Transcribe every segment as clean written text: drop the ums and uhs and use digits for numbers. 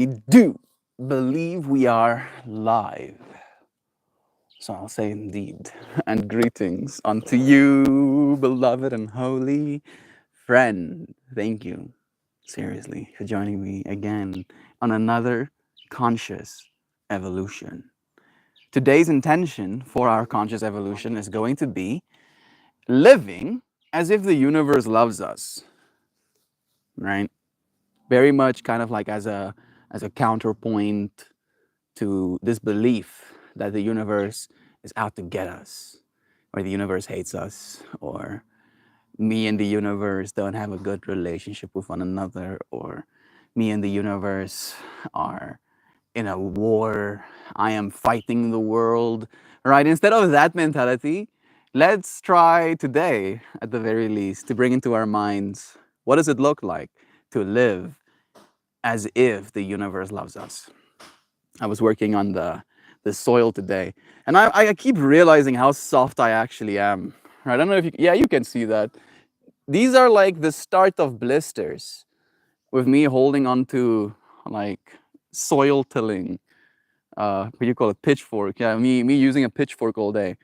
do believe we are live. So I'll say indeed. And greetings unto you, beloved and holy friend. Thank you, seriously, for joining me again on another conscious evolution. Today's intention for our conscious evolution is going to be living as if the universe loves us, right? Very much kind of like as a counterpoint to this belief that the universe is out to get us, or the universe hates us, or me and the universe don't have a good relationship with one another, or me and the universe are in a war. I am fighting the world, right? Instead of that mentality, let's try today, at the very least, to bring into our minds what does it look like to live as if the universe loves us. I was working on the soil today, and I keep realizing how soft I actually am. Right? I don't know if yeah, you can see that. These are like the start of blisters with me holding onto like soil tilling. What do you call it? Pitchfork. Yeah, me using a pitchfork all day.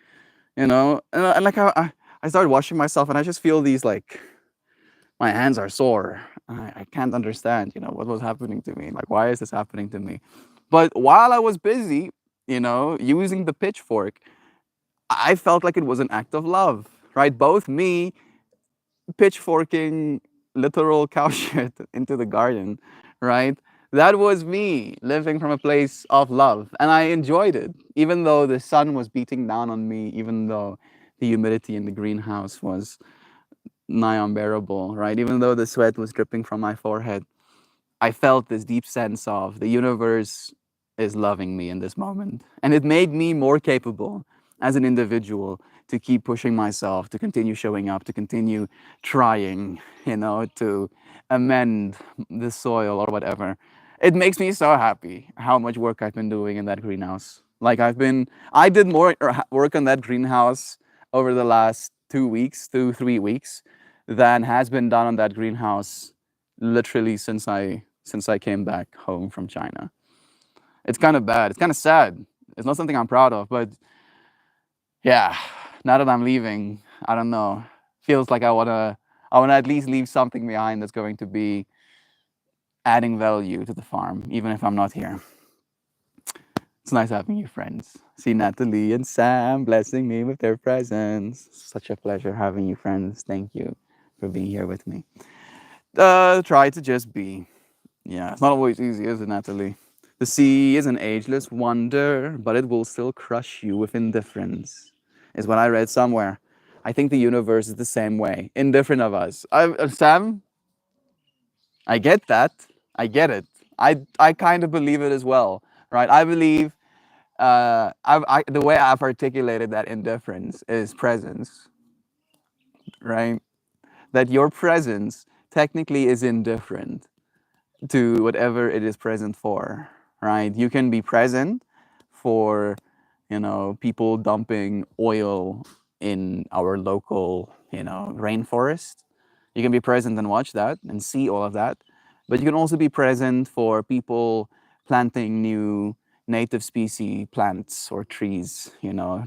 And like I started washing myself, and I just feel these like my hands are sore. I can't understand, what was happening to me. Like, why is this happening to me? But while I was busy, using the pitchfork, I felt like it was an act of love, right? Both me pitchforking literal cow shit into the garden, right? That was me living from a place of love. And I enjoyed it, even though the sun was beating down on me, even though the humidity in the greenhouse was nigh unbearable, right? Even though the sweat was dripping from my forehead, I felt this deep sense of the universe is loving me in this moment. And it made me more capable as an individual to keep pushing myself, to continue showing up, to continue trying, to amend the soil or whatever. It makes me so happy how much work I've been doing in that greenhouse. Like I did more work on that greenhouse over the last 2 weeks, 3 weeks, than has been done on that greenhouse literally since I came back home from China. It's kind of bad. It's kind of sad. It's not something I'm proud of, but yeah, now that I'm leaving, I don't know. Feels like I wanna at least leave something behind that's going to be adding value to the farm, even if I'm not here. It's nice having you friends. See Natalie and Sam blessing me with their presence. Such a pleasure having you friends. Thank you for being here with me. Try to just be. Yeah, it's not always easy, is it, Natalie? The sea is an ageless wonder, but it will still crush you with indifference, is what I read somewhere. I think the universe is the same way, indifferent of us. Sam, I get that. I get it. I kind of believe it as well, right? I believe the way I've articulated that indifference is presence, right? That your presence technically is indifferent to whatever it is present for, right? You can be present for, people dumping oil in our local, rainforest. You can be present and watch that and see all of that. But you can also be present for people planting new native species plants or trees,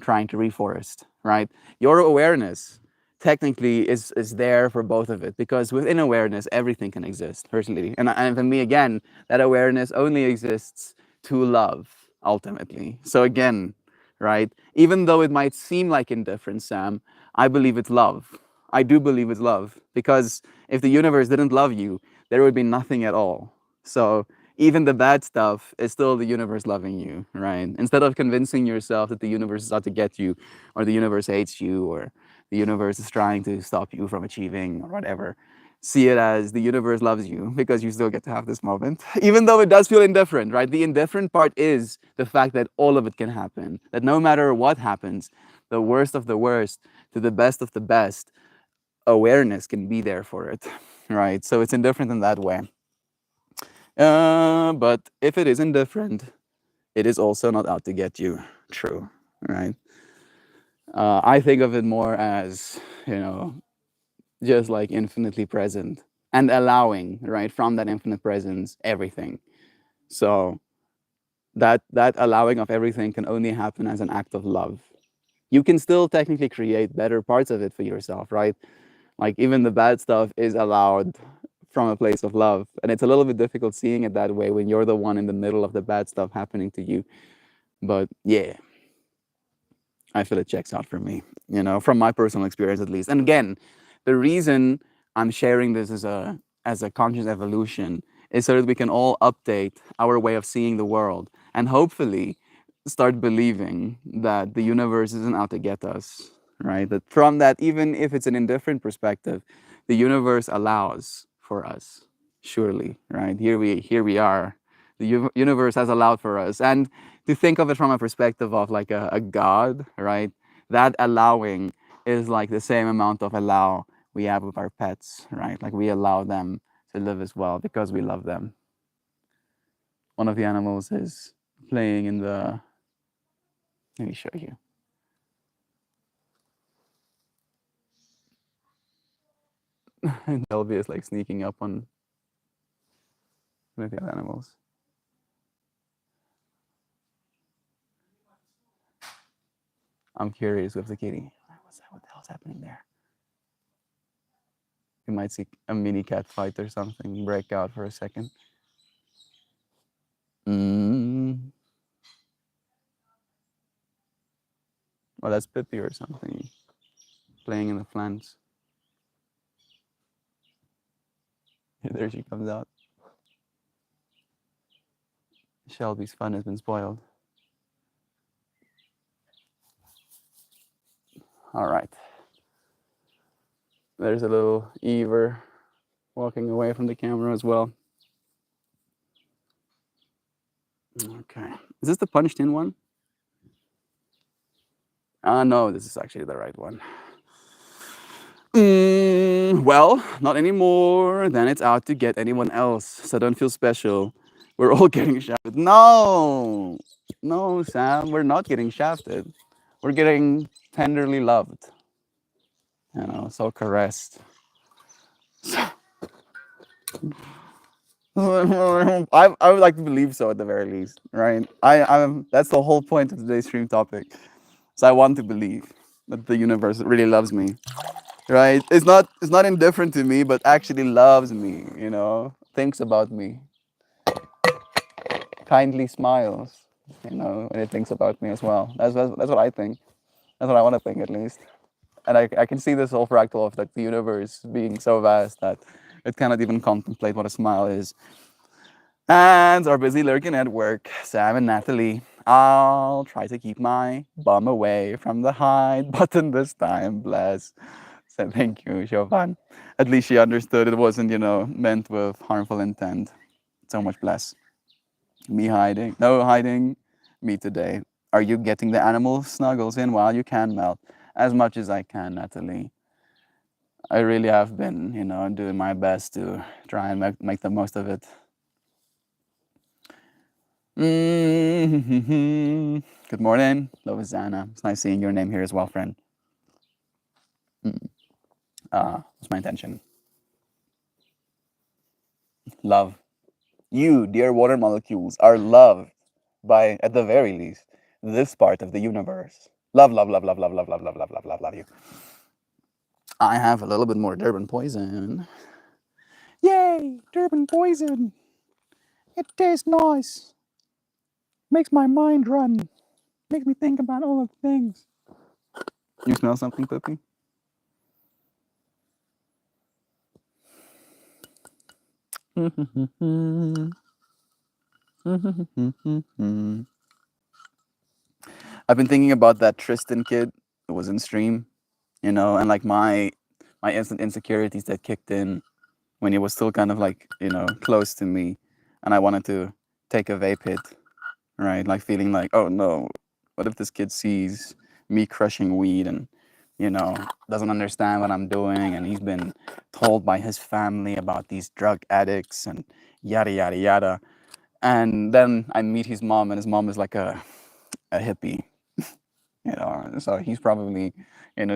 trying to reforest, right? Your awareness technically is there for both of it, because within awareness everything can exist personally, and for me again, that awareness only exists to love ultimately. So again, right, even though it might seem like indifference, Sam, I believe it's love. I do believe it's love, because if the universe didn't love you, there would be nothing at all. So even the bad stuff is still the universe loving you, right? Instead of convincing yourself that the universe is out to get you, or the universe hates you, or the universe is trying to stop you from achieving, or whatever, see it as the universe loves you because you still get to have this moment, even though it does feel indifferent, right? The indifferent part is the fact that all of it can happen, that no matter what happens, the worst of the worst to the best of the best, awareness can be there for it, right? So it's indifferent in that way. But if it is indifferent, it is also not out to get you. True, right? I think of it more as, just like infinitely present and allowing, right, from that infinite presence, everything. So that allowing of everything can only happen as an act of love. You can still technically create better parts of it for yourself, right? Like even the bad stuff is allowed from a place of love. And it's a little bit difficult seeing it that way when you're the one in the middle of the bad stuff happening to you. But yeah, I feel it checks out for me, from my personal experience at least. And again, the reason I'm sharing this as a conscious evolution is so that we can all update our way of seeing the world and hopefully start believing that the universe isn't out to get us, right? That from that, even if it's an indifferent perspective, the universe allows for us. Surely, right? Here we are. The universe has allowed for us. And to think of it from a perspective of like a god, right? That allowing is like the same amount of allow we have with our pets, right? Like we allow them to live as well because we love them. One of the animals is playing in the. Let me show you. Delvia is like sneaking up on one of the other animals. I'm curious with the kitty. What's that? What the hell's happening there? You might see a mini cat fight or something break out for a second. Mm. Well, that's Pippi or something playing in the flanks. There she comes out. Shelby's fun has been spoiled. All right. There's a little Ever walking away from the camera as well. Okay. Is this the punched in one? No, this is actually the right one. Well, not anymore. Then it's out to get anyone else. So don't feel special. We're all getting shafted. No, no, Sam, we're not getting shafted. We're getting tenderly loved. So caressed. I would like to believe so at the very least, right? I'm that's the whole point of today's stream topic. So I want to believe that the universe really loves me, right? It's not indifferent to me, but actually loves me. Thinks about me, kindly smiles. When it thinks about me as well. That's what I think. That's what I want to think at least. And I can see this whole fractal of like the universe being so vast that it cannot even contemplate what a smile is. Hands are busy lurking at work. Sam and Natalie. I'll try to keep my bum away from the hide button this time. Bless. So thank you, Chauvin. At least she understood it wasn't, meant with harmful intent. So much bless. Me hiding. No hiding. Me today. Are you getting the animal snuggles in while you can, Mel? As much as I can, Natalie. I really have been, doing my best to try and make the most of it. Mm-hmm. Good morning, Lovizana. It's nice seeing your name here as well, friend. What's my intention? Love. You, dear water molecules, are loved by, at the very least, this part of the universe. Love, love, love, love, love, love, love, love, love, love, love, love you. I have a little bit more Durban poison. Yay, Durban poison. It tastes nice. Makes my mind run. Makes me think about all the things. You smell something, Pippi? I've been thinking about that Tristan kid who was in stream, and like my instant insecurities that kicked in when he was still kind of like, close to me, and I wanted to take a vape hit, right? Like feeling like, oh no, what if this kid sees me crushing weed and doesn't understand what I'm doing, and he's been told by his family about these drug addicts and yada yada yada. And then I meet his mom, and his mom is like a hippie, so he's probably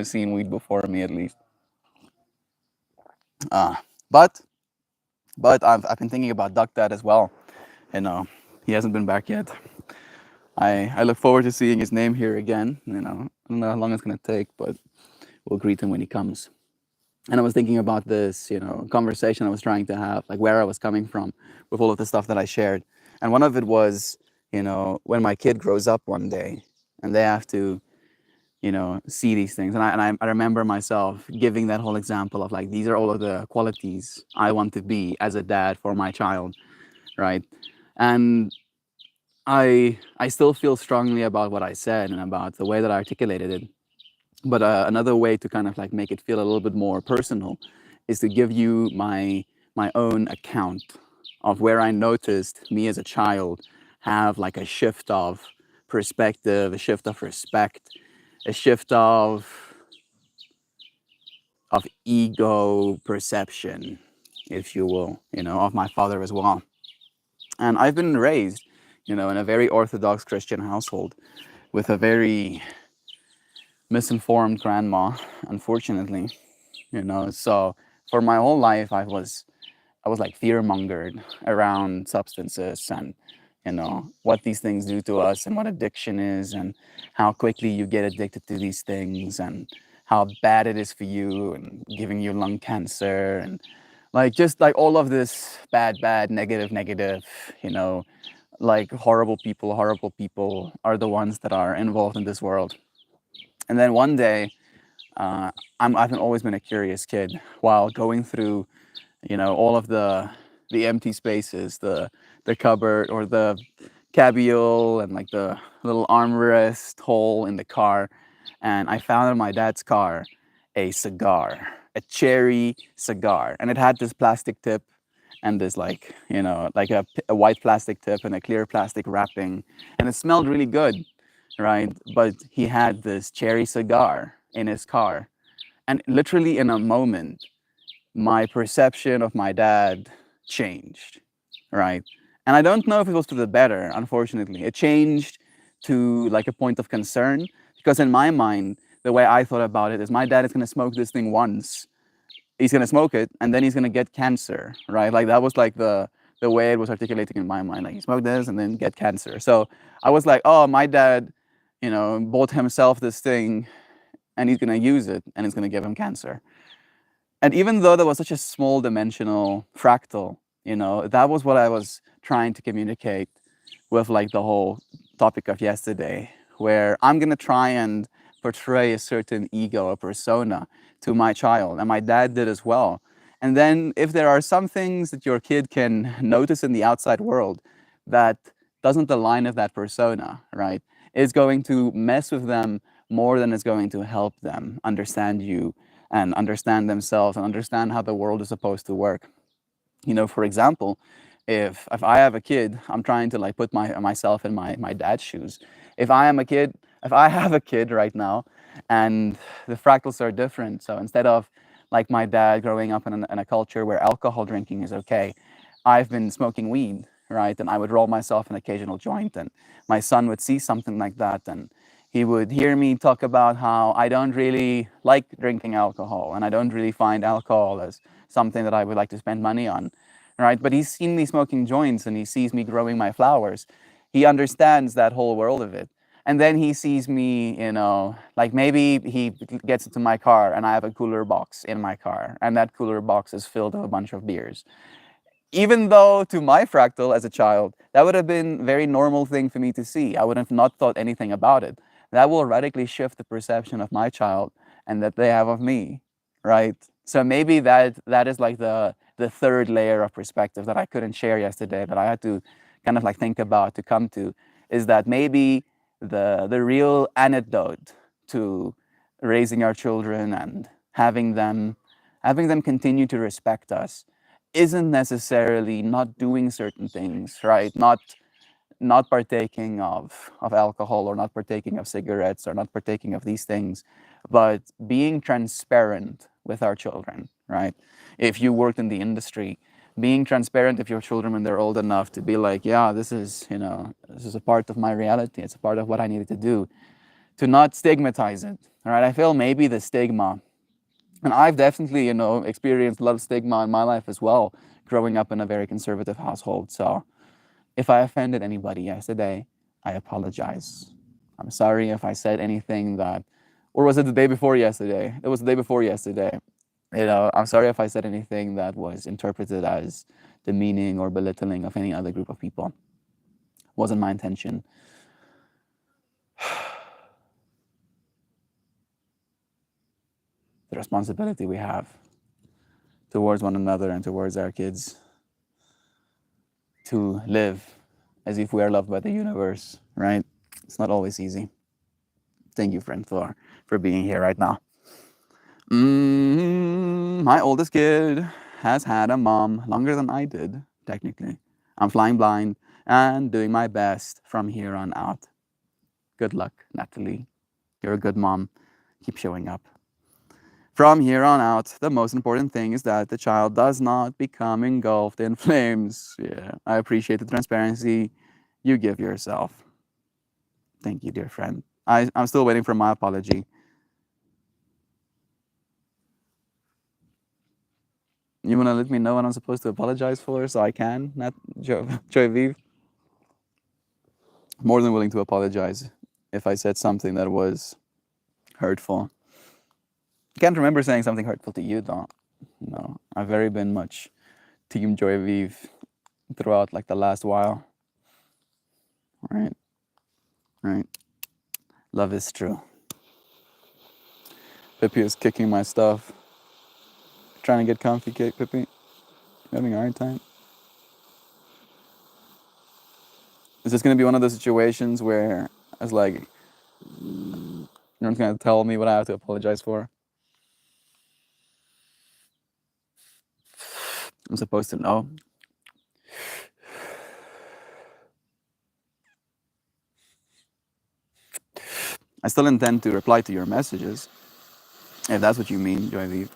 seen weed before me at least. But I've been thinking about Duck Dad as well, you know He hasn't been back yet. I look forward to seeing his name here again. I don't know how long it's gonna take, but we'll greet him when he comes. And I was thinking about this, conversation I was trying to have, like where I was coming from with all of the stuff that I shared. And one of it was, when my kid grows up one day and they have to, see these things. And I remember myself giving that whole example of like, these are all of the qualities I want to be as a dad for my child, right? And I still feel strongly about what I said and about the way that I articulated it. But another way to kind of like make it feel a little bit more personal is to give you my own account of where I noticed me as a child have like a shift of perspective, a shift of respect, a shift of ego perception, if you will, of my father as well. And I've been raised, in a very orthodox Christian household with a very misinformed grandma, unfortunately. So for my whole life I was like fear mongered around substances and what these things do to us and what addiction is and how quickly you get addicted to these things and how bad it is for you and giving you lung cancer and like just like all of this bad negative, you know like horrible people are the ones that are involved in this world. And then one day, uh, I've always been a curious kid. While going through, all of the empty spaces, the cupboard or the cabiole and like the little armrest hole in the car, and I found in my dad's car a cigar, a cherry cigar, and it had this plastic tip and this like like a white plastic tip and a clear plastic wrapping, and it smelled really good, right? But he had this cherry cigar in his car. And literally in a moment, my perception of my dad changed, right? And I don't know if it was to the better, unfortunately. It changed to like a point of concern because in my mind, the way I thought about it is my dad is going to smoke this thing once. He's going to smoke it and then he's going to get cancer, right? Like that was like the way it was articulating in my mind. Like he smoked this and then get cancer. So I was like, oh, my dad, bought himself this thing and he's going to use it and it's going to give him cancer. And even though that was such a small dimensional fractal, that was what I was trying to communicate with like the whole topic of yesterday, where I'm going to try and portray a certain ego or persona to my child, and my dad did as well. And then if there are some things that your kid can notice in the outside world that doesn't align with that persona, right, it's going to mess with them more than it's going to help them understand you and understand themselves and understand how the world is supposed to work. For example, if I have a kid, I'm trying to like put myself in my dad's shoes. If I have a kid right now, and the fractals are different. So instead of like my dad growing up in a culture where alcohol drinking is okay, I've been smoking weed, right? And I would roll myself an occasional joint, and my son would see something like that, and he would hear me talk about how I don't really like drinking alcohol, and I don't really find alcohol as something that I would like to spend money on, right? But he's seen me smoking joints and he sees me growing my flowers. He understands that whole world of it. And then he sees me, like maybe he gets into my car and I have a cooler box in my car, and that cooler box is filled with a bunch of beers. Even though to my fractal as a child, that would have been a very normal thing for me to see. I would have not thought anything about it. That will radically shift the perception of my child and that they have of me, right? So maybe that is like the third layer of perspective that I couldn't share yesterday, that I had to kind of like think about to come to, is that maybe the real antidote to raising our children and having them continue to respect us isn't necessarily not doing certain things, right? Not partaking of alcohol or not partaking of cigarettes or not partaking of these things, but being transparent with our children, right? If you worked in the industry, being transparent with your children when they're old enough to be like, yeah, this is a part of my reality. It's a part of what I needed to do, to not stigmatize it, right? I feel maybe the stigma, and I've definitely, experienced a lot of stigma in my life as well, growing up in a very conservative household. So If I offended anybody yesterday, I apologize. I'm sorry if I said anything that, or was it the day before yesterday? It was the day before yesterday. I'm sorry if I said anything that was interpreted as demeaning or belittling of any other group of people. Wasn't my intention. The responsibility we have towards one another and towards our kids to live as if we are loved by the universe, right? It's not always easy. Thank you, friend, for being here right now. My oldest kid has had a mom longer than I did, technically. I'm flying blind and doing my best from here on out. Good luck, Natalie. You're a good mom. Keep showing up. From here on out, the most important thing is that the child does not become engulfed in flames. Yeah, I appreciate the transparency you give yourself. Thank you, dear friend. I'm still waiting for my apology. You want to let me know what I'm supposed to apologize for so I can, not Joy Vive? More than willing to apologize if I said something that was hurtful. I can't remember saying something hurtful to you, though. No, I've very been much Team Joy Vive throughout like the last while. Right, right. Love is true. Pippi is kicking my stuff. Trying to get comfy, Pippi. Having a hard time. Is this gonna be one of those situations where I was like, you're not gonna tell me what I have to apologize for? I'm supposed to know. I still intend to reply to your messages, if that's what you mean, Joy Vive.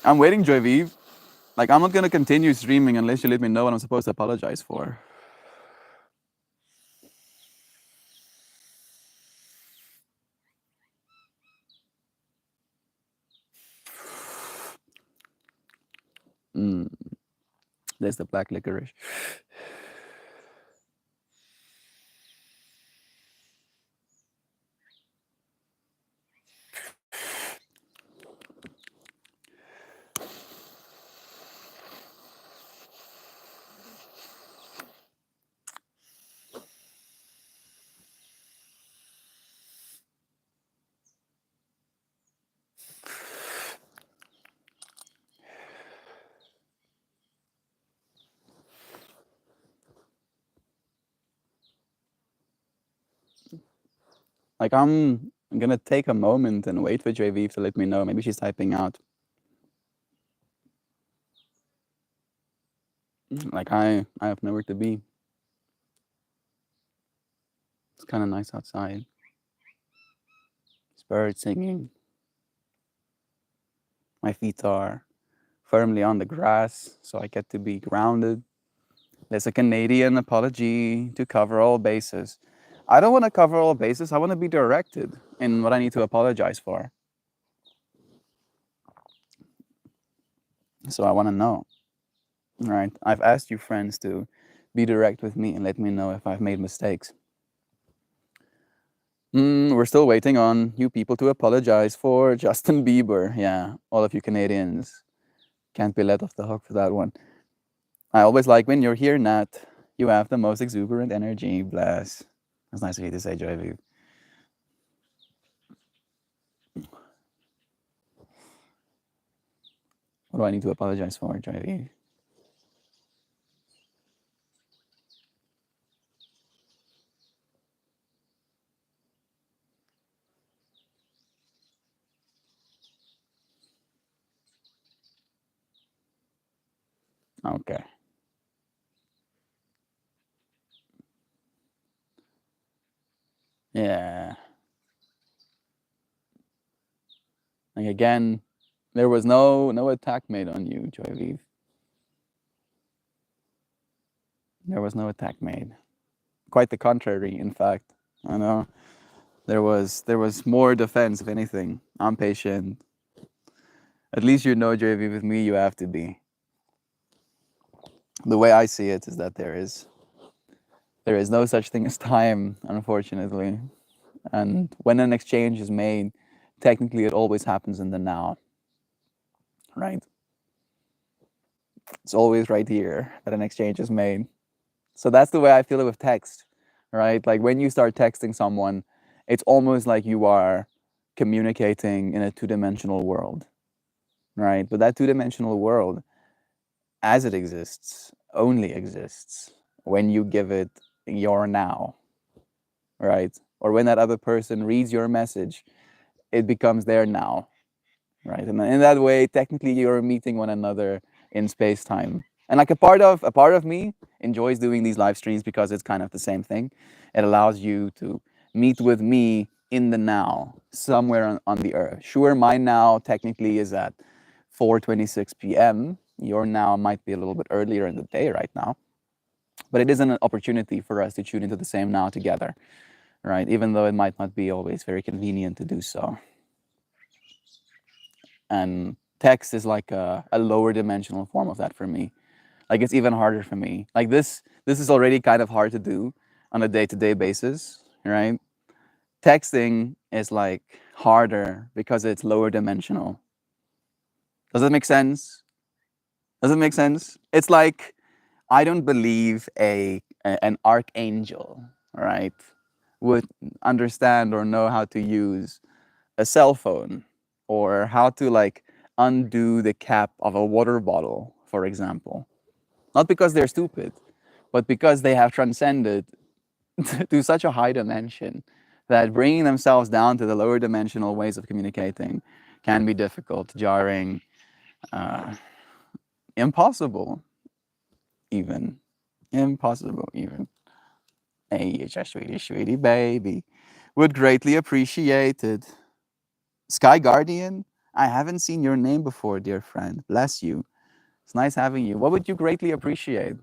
I'm waiting, Joy Vive. Like, I'm not gonna continue streaming unless you let me know what I'm supposed to apologize for. Mm, there's the black licorice. Like, I'm gonna take a moment and wait for Joy Vive to let me know. Maybe she's typing out. Like, I have nowhere to be. It's kind of nice outside. It's birds singing. My feet are firmly on the grass, so I get to be grounded. There's a Canadian apology to cover all bases. I don't want to cover all bases. I want to be directed in what I need to apologize for. So I want to know. Right? I've asked you friends to be direct with me and let me know if I've made mistakes. We're still waiting on you people to apologize for Justin Bieber. Yeah, all of you Canadians can't be let off the hook for that one. I always like when you're here, Nat. You have the most exuberant energy. Bless. That's nice of you to say, Joy. What do I need to apologize for, Joy? Okay. Yeah. Like again, there was no attack made on you, Joyviv. There was no attack made. Quite the contrary, in fact. I know. There was more defense, if anything. I'm patient. At least you know, Joyviv, with me you have to be. The way I see it is that there is no such thing as time, unfortunately. And when an exchange is made, technically it always happens in the now, right? It's always right here that an exchange is made. So that's the way I feel it with text, right? Like when you start texting someone, it's almost like you are communicating in a two-dimensional world, right? But that two-dimensional world, as it exists, only exists when you give it your now, right? Or when that other person reads your message, it becomes their now, right? And in that way, technically, you're meeting one another in space time. And like a part of me enjoys doing these live streams because it's kind of the same thing. It allows you to meet with me in the now, somewhere on the earth. Sure, my now technically is at 4:26 p.m. Your now might be a little bit earlier in the day right now, but it is an opportunity for us to tune into the same now together, right? Even though it might not be always very convenient to do so. And text is like a lower dimensional form of that for me. Like it's even harder for me. Like this is already kind of hard to do on a day-to-day basis, right? Texting is like harder because it's lower dimensional. Does that make sense? Does it make sense? It's like I don't believe an archangel, right, would understand or know how to use a cell phone or how to like undo the cap of a water bottle, for example. Not because they're stupid, but because they have transcended to such a high dimension that bringing themselves down to the lower dimensional ways of communicating can be difficult, jarring, uh, impossible, even. Impossible, even. Hey, it's a sweetie, sweetie baby. Would greatly appreciate it. Sky Guardian, I haven't seen your name before, dear friend. Bless you. It's nice having you. What would you greatly appreciate?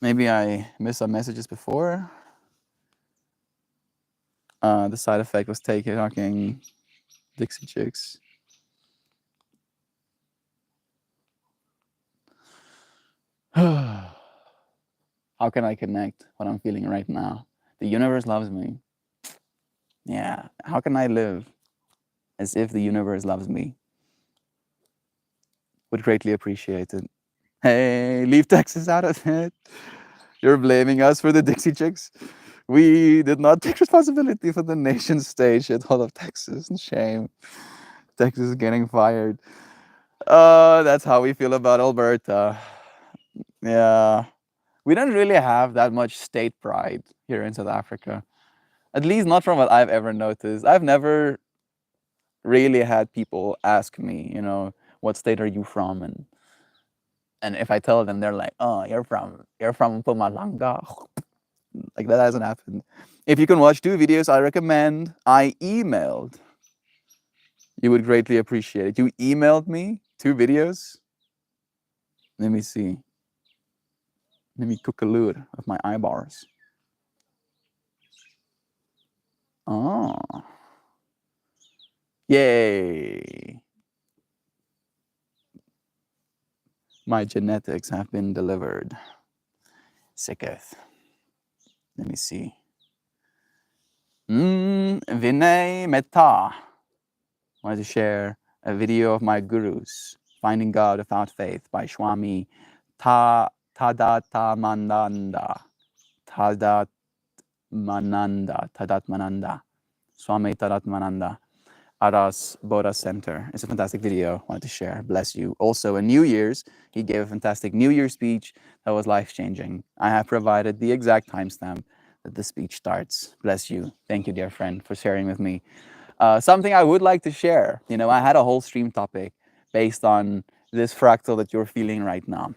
Maybe I missed some messages before. The side effect was talking Dixie Chicks. How can I connect what I'm feeling right now? The universe loves me. Yeah. How can I live as if the universe loves me? Would greatly appreciate it. Hey, leave Texas out of it. You're blaming us for the Dixie Chicks. We did not take responsibility for the nation state shithole of Texas. Shame. Texas is getting fired. That's how we feel about Alberta. Yeah. We don't really have that much state pride here in South Africa. At least not from what I've ever noticed. I've never really had people ask me, what state are you from? And if I tell them, they're like, oh, you're from Pumalanga. Like that hasn't happened. If you can watch 2 videos, I recommend. I emailed. You would greatly appreciate it. You emailed me 2 videos. Let me see. Let me cook a lure of my eyeballs. Oh. Yay. My genetics have been delivered. Sicketh. Let me see. Vinay Mehta. Wanted to share a video of my gurus, Finding God Without Faith by Swami Tadatamananda. Tadatmananda. Swami Tadatmananda. Aras Bodha Center. It's a fantastic video. Wanted to share. Bless you. Also, in New Year's, he gave a fantastic New Year speech that was life changing. I have provided the exact timestamp that the speech starts. Bless you. Thank you, dear friend, for sharing with me. Something I would like to share. I had a whole stream topic based on this fractal that you're feeling right now.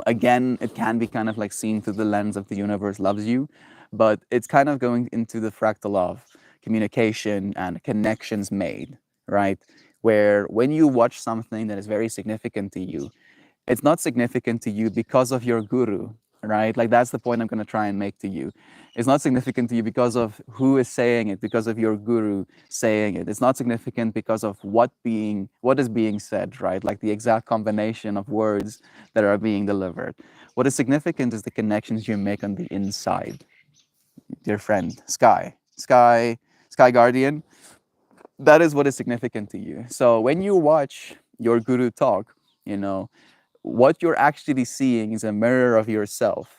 Again, it can be kind of like seen through the lens of the universe loves you, but it's kind of going into the fractal of communication and connections made, right? Where when you watch something that is very significant to you, it's not significant to you because of your guru, right? Like that's the point I'm going to try and make to you. It's not significant to you because of who is saying it, because of your guru saying it. It's not significant because of what is being said, right? Like the exact combination of words that are being delivered. What is significant is the connections you make on the inside. Dear friend, Sky Guardian, that is what is significant to you. So when you watch your guru talk, you know, what you're actually seeing is a mirror of yourself.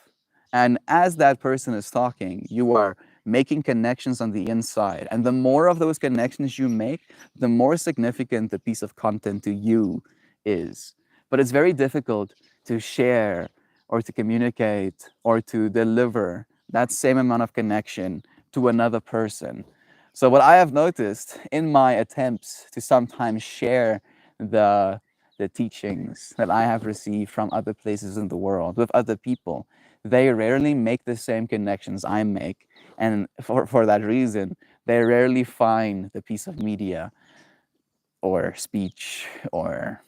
And as that person is talking, you are making connections on the inside. And the more of those connections you make, the more significant the piece of content to you is. But it's very difficult to share or to communicate or to deliver that same amount of connection to another person. So, what I have noticed in my attempts to sometimes share the the teachings that I have received from other places in the world with other people, they rarely make the same connections I make. And for that reason, they rarely find the piece of media or speech or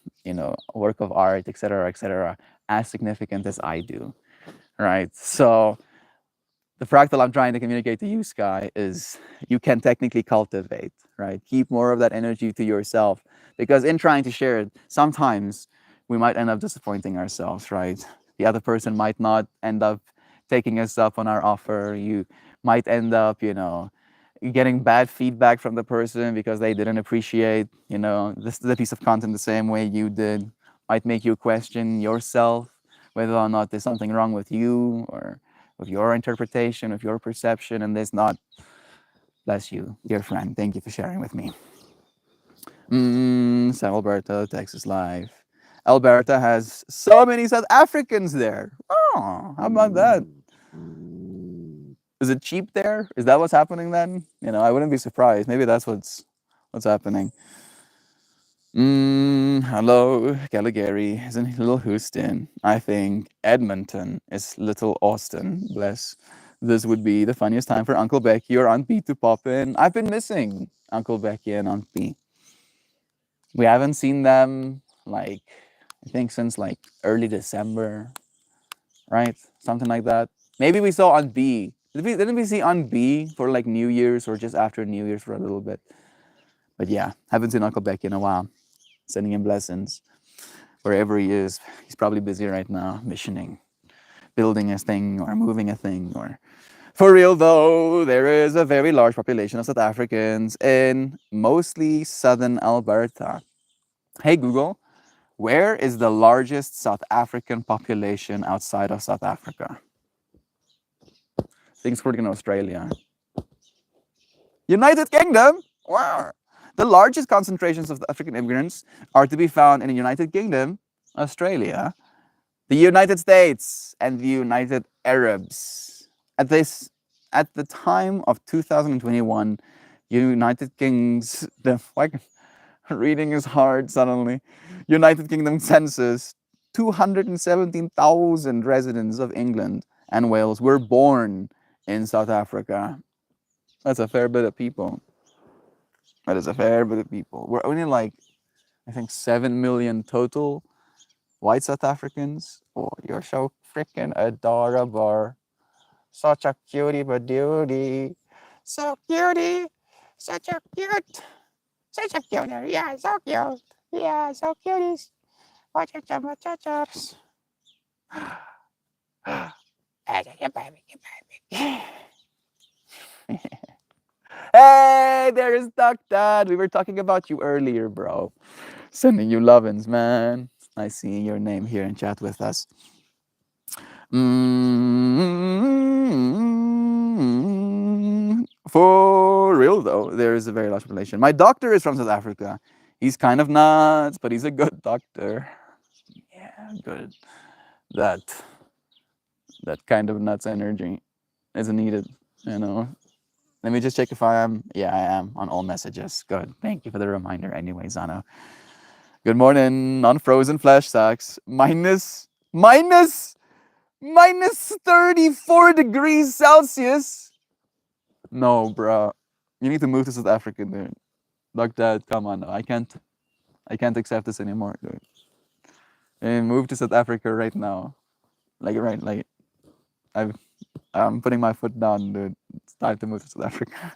work of art, etc., as significant as I do. Right. So the fractal I'm trying to communicate to you, Sky, is you can technically cultivate, right? Keep more of that energy to yourself because in trying to share it, sometimes we might end up disappointing ourselves, right? The other person might not end up taking us up on our offer. You might end up, getting bad feedback from the person because they didn't appreciate, the piece of content the same way you did. Might make you question yourself whether or not there's something wrong with you or of your interpretation, of your perception, and there's not. Bless you, dear friend. Thank you for sharing with me. San Alberto, Texas Live. Alberta has so many South Africans there. Oh, how about that? Is it cheap there? Is that what's happening then? I wouldn't be surprised. Maybe that's what's happening. Hello, Calgary isn't Little Houston. I think Edmonton is Little Austin. Bless. This would be the funniest time for Uncle Becky or Aunt B to pop in. I've been missing Uncle Becky and Aunt B. We haven't seen them like I think since like early December, right? Something like that. Maybe we saw Aunt B. Didn't we see Aunt B for like New Year's or just after New Year's for a little bit? But yeah, haven't seen Uncle Becky in a while. Sending him blessings wherever he is. He's probably busy right now, missioning, building a thing or moving a thing. Or for real though, there is a very large population of South Africans in mostly southern Alberta. Hey Google, where is the largest South African population outside of South Africa? Things for in Australia. United Kingdom? Wow. The largest concentrations of the African immigrants are to be found in the United Kingdom, Australia, the United States, and the United Arabs. At the time of 2021, United Kingdom's reading is hard suddenly. United Kingdom census 217,000 residents of England and Wales were born in South Africa. That's a fair bit of people. That is a fair bit of people. We're only like, I think, 7 million total white South Africans. Oh, you're so freaking adorable. Such a cutie but duty. So cutie. Such a cute. Such a cutie. Yeah, so cute. Yeah, so cuties. Watch your muchachos. Hey, there is Duck Dad. We were talking about you earlier, bro. Sending you lovin's, man. Nice seeing your name here in chat with us. For real though, there is a very large population. My doctor is from South Africa. He's kind of nuts, but he's a good doctor. Yeah, good. That kind of nuts energy is needed, you know. Let me just check if I am. Yeah, I am on all messages. Good. Thank you for the reminder. Anyway, Zano. Good morning. Unfrozen flash sacks. Minus 34 degrees Celsius. No, bro. You need to move to South Africa, dude. Like that. Come on. I can't accept this anymore, dude. And move to South Africa right now. Like I've I'm putting my foot down, dude. It's time to move to South Africa.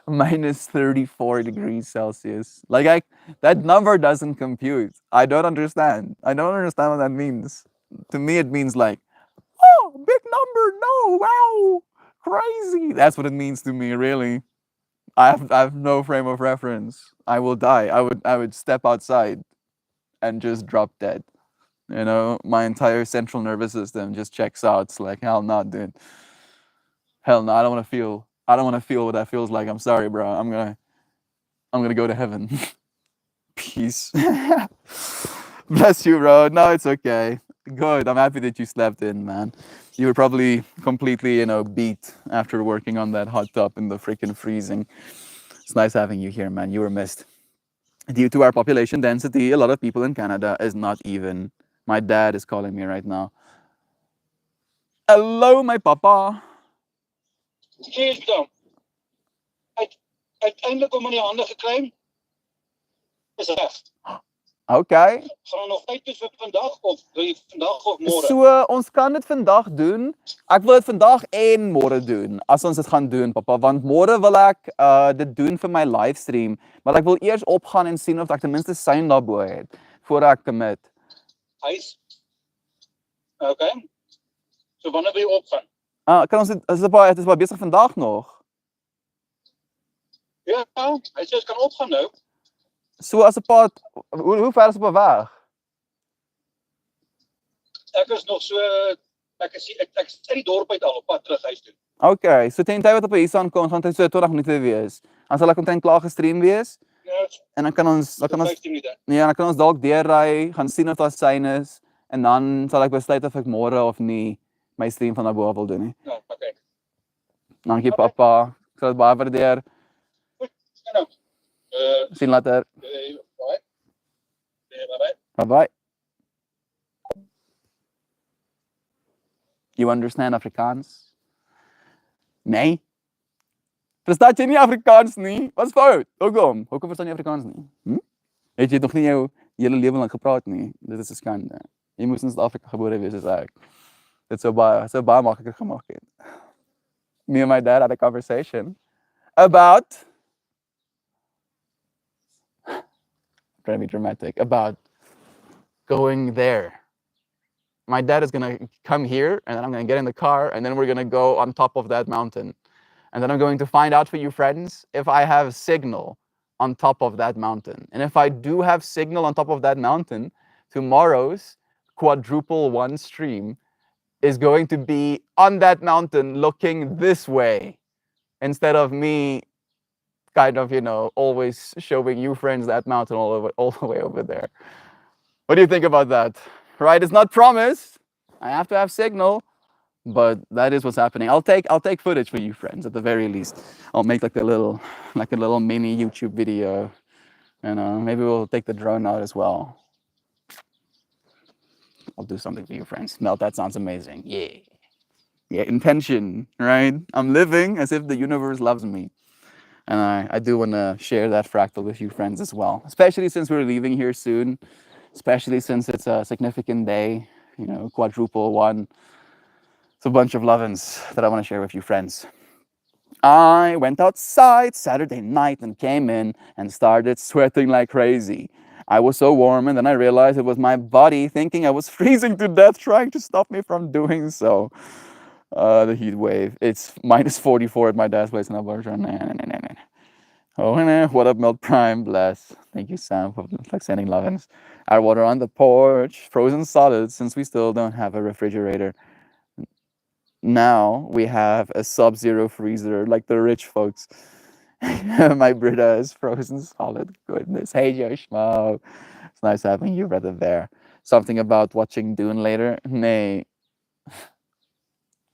Minus 34 degrees Celsius. That number doesn't compute. I don't understand. I don't understand what that means. To me it means like, oh, big number, no, wow, crazy. That's what it means to me, really. I have no frame of reference. I will die. I would step outside and just drop dead. You know, my entire central nervous system just checks out. It's like, hell no, dude. Hell no, I don't want to feel. I don't want to feel what that feels like. I'm sorry, bro. I'm gonna go to heaven. Peace. Bless you, bro. No, it's okay. Good. I'm happy that you slept in, man. You were probably completely, beat after working on that hot tub in the freaking freezing. It's nice having you here, man. You were missed. Due to our population density, a lot of people in Canada is not even. My dad is calling me right now. Hello, my papa. Cheers dan. Uiteindelijk om in die hande gekry. Is reg. Okay. Gaan we nog tyd hê vir vandag of wil jy vandag of môre? So, ons kan dit vandag doen. Ek wil dit vandag en môre doen. As ons dit gaan doen, papa, want môre wil ek dit doen vir my livestream, maar ek wil eers opgaan en sien of ek ten minste syne daarbo het voor ek commit. Huis. Okay. So wanneer wil jy opgaan? Kan ons dit is baie besig vandag nog. Ja, hy sê ons kan opgaan nou. So as 'n pad, hoe ver is op 'n weg? Ek is nog so ek is uit die dorp uit al op pad terug huis toe. Okay, so teen tyd wat op hier aankom, gaan dit so 20 minute wees. Dan sal ek omtrent klaar gestream wees. Ja. En dan kan ons 15 minute. Ja, dan kan ons dalk deurry, gaan sien of daar syne is en dan sal ek besluit of ek môre of nie my stream van daarbo wil doen nie. Ja, okay. Dankie papa. Ek sal dit baie waardeer. Nou. Sien later. Bye. Bye. Bye-bye. You understand Afrikaans? Nee? Verstaan jy nie Afrikaans nie? Wat's fout? Hoekom? Hoekom verstaan jy Afrikaans nie? Het jy nog nie jou hele lewe lank gepraat nie? Dit is 'n skande. Jy moes in Suid-Afrika gebore wees as ek. Dit sou baie makliker gemaak het. Me and my dad had a conversation about trying to be dramatic, about going there. My dad is gonna come here, and then I'm gonna get in the car, and then we're gonna go on top of that mountain. And then I'm going to find out for you friends if I have signal on top of that mountain. And if I do have signal on top of that mountain, tomorrow's quadruple one stream is going to be on that mountain looking this way instead of me kind of, always showing you friends that mountain all the way over there. What do you think about that? Right? It's not promised. I have to have signal, but that is what's happening. I'll take footage for you friends at the very least. I'll make like a little mini YouTube video, and maybe we'll take the drone out as well. I'll do something for you friends. Melt, that sounds amazing. Yeah, intention, right? I'm living as if the universe loves me. And I do want to share that fractal with you friends as well, especially since we're leaving here soon, especially since it's a significant day, quadruple one. It's a bunch of lovin's that I want to share with you friends. I went outside Saturday night and came in and started sweating like crazy. I was so warm, and then I realized it was my body thinking I was freezing to death, trying to stop me from doing so. The heat wave. It's minus 44 at my dad's place in Alberta. Oh, what up, Melt Prime? Bless. Thank you, Sam, for sending lovin's. Our water on the porch, frozen solid, since we still don't have a refrigerator. Now we have a sub-zero freezer like the rich folks. My Brita is frozen solid. Goodness. Hey, Joshmo. It's nice having you, brother, there. Something about watching Dune later? Nay.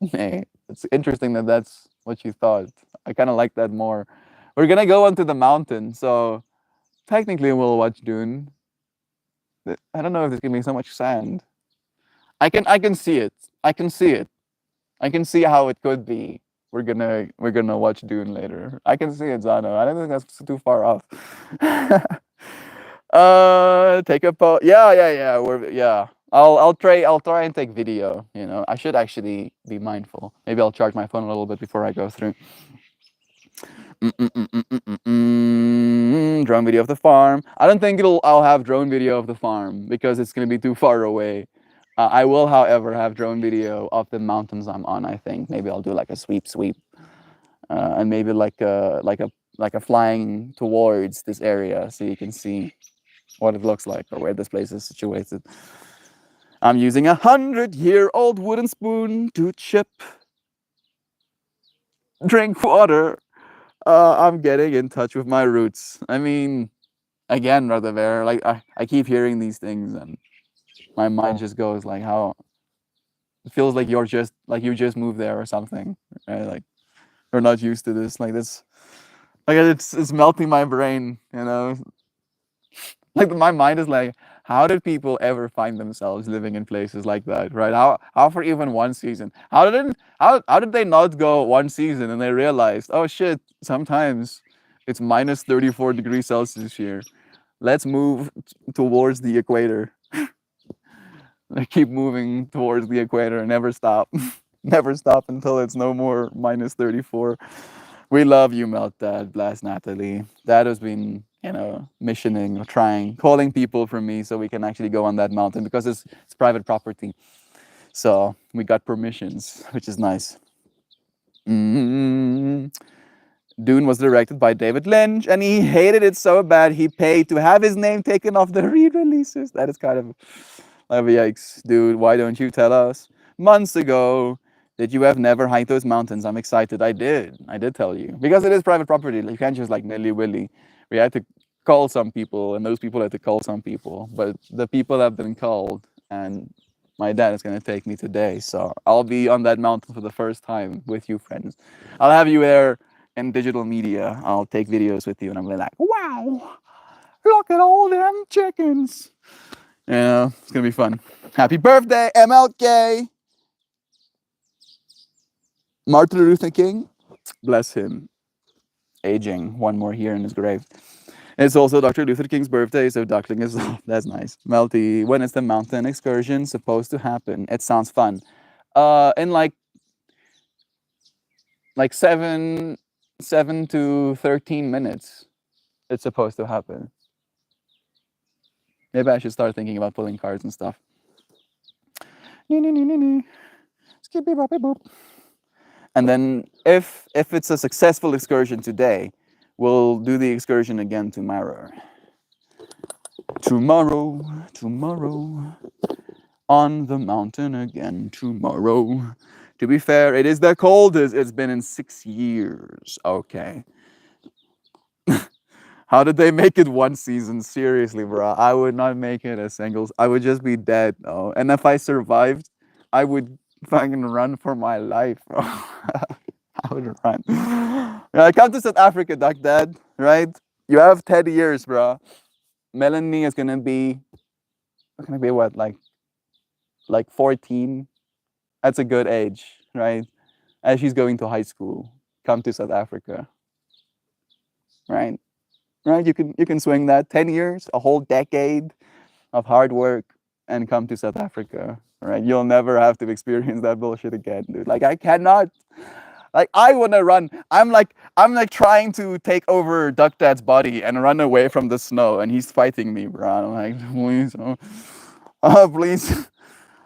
It's interesting that's what you thought. I kind of like that more. We're gonna go onto the mountain, so technically we'll watch Dune. I don't know if there's gonna be so much sand. I can see it. I can see it. I can see how it could be. We're gonna watch Dune later. I can see it, Zano. I don't think that's too far off. Take a po. Yeah. Yeah. I'll try and take video. I should actually be mindful. Maybe I'll charge my phone a little bit before I go through. Drone video of the farm. I don't think I'll have drone video of the farm because it's gonna be too far away. I will, however, have drone video of the mountains I'm on. I think maybe I'll do like a sweep, and maybe like a flying towards this area so you can see what it looks like or where this place is situated. I'm using 100-year-old wooden spoon to chip, drink water. I'm getting in touch with my roots. I mean, again, Radhavere, like I keep hearing these things and my mind just goes like how it feels like you just moved there or something, right? Like you're not used to this, like this, like it's melting my brain, like my mind is like, how did people ever find themselves living in places like that, right? How for even one season? How did they not go one season and they realized, oh shit, sometimes it's minus 34 degrees Celsius here. Let's move towards the equator. They keep moving towards the equator and never stop. Never stop until it's no more minus 34. We love you, Melt Dad, Blast Natalie. Dad has been, missioning or trying, calling people from me so we can actually go on that mountain because it's private property. So we got permissions, which is nice. Mm. Dune was directed by David Lynch, and he hated it so bad he paid to have his name taken off the re-releases. That is kind of like yikes, dude. Why don't you tell us months ago that you have never hiked those mountains? I'm excited. I did. I did tell you because it is private property. You can't just like nilly willy. We had to call some people, and those people had to call some people. But the people have been called, and my dad is gonna take me today, so I'll be on that mountain for the first time with you, friends. I'll have you there in digital media. I'll take videos with you, and I'm gonna be like, wow, look at all them chickens. Yeah, it's gonna be fun. Happy birthday, MLK! Martin Luther King, bless him, aging one more year in his grave. It's also Dr. Luther King's birthday, so duckling is off. That's nice. Melty, when is the mountain excursion supposed to happen? It sounds fun. In like 7 to 13 minutes, it's supposed to happen. Maybe I should start thinking about pulling cards and stuff. Skippy boppy boop. And then if it's a successful excursion today, we'll do the excursion again tomorrow. Tomorrow, on the mountain again tomorrow. To be fair, it is the coldest it's been in 6 years. Okay. How did they make it one season? Seriously, bro. I would not make it a single. I would just be dead, though. And if I survived, I would fucking run for my life, bro. I would run. Yeah, come to South Africa, Duck Dad, right? You have 10 years, bro. Melanie is gonna be what, like 14? That's a good age, right? As she's going to high school. Come to South Africa. Right? Right? You can swing that 10 years, a whole decade of hard work, and come to South Africa. Right? You'll never have to experience that bullshit again, dude. Like I cannot. Like I wanna run. I'm like trying to take over Duck Dad's body and run away from the snow, and he's fighting me, bro. I'm like, please, please.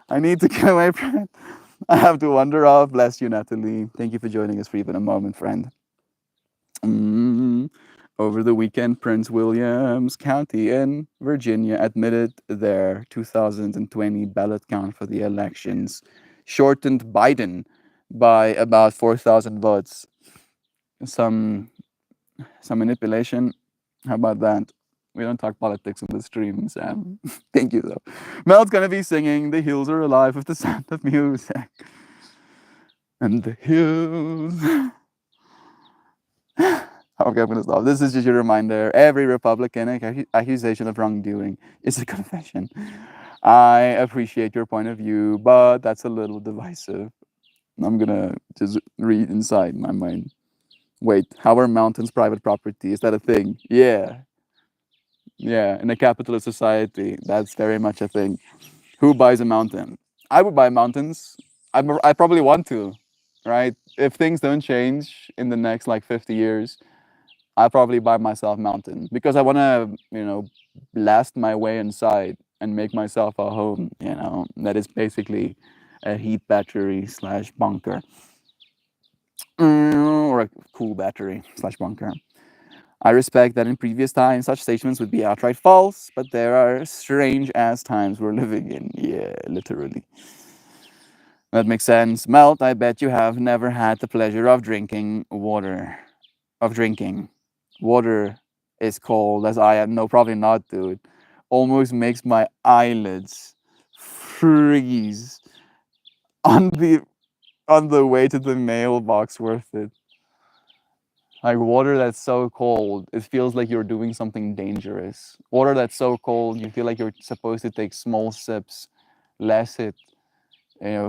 I need to get away from it. I have to wander off. Bless you, Natalie. Thank you for joining us for even a moment, friend. Over the weekend, Prince Williams County in Virginia admitted their 2020 ballot count for the elections shortened Biden by about 4,000 votes. Some manipulation. How about that? We don't talk politics on the stream, Sam. Thank you, though. Mel's gonna be singing "The Hills Are Alive" with the sound of music. And the hills Okay, I'm gonna stop. This is just a reminder. Every Republican accusation of wrongdoing is a confession. I appreciate your point of view, but that's a little divisive. I'm gonna just read inside my mind. Wait, how are mountains private property? Is that a thing? Yeah, yeah. In a capitalist society, that's very much a thing. Who buys a mountain? I would buy mountains. I probably want to, right? If things don't change in the next like 50 years, I probably buy myself mountain because I want to, blast my way inside and make myself a home. That is basically a heat battery slash bunker, or a cool battery slash bunker. I respect that in previous times such statements would be outright false, but there are strange ass times we're living in. Yeah, literally. That makes sense. Melt, I bet you have never had the pleasure of drinking water. Of drinking. Water is cold, as I am. No, probably not, dude. Almost makes my eyelids freeze on the way to the mailbox. Worth it. Like water that's so cold, it feels like you're doing something dangerous. Water that's so cold, you feel like you're supposed to take small sips, lest it,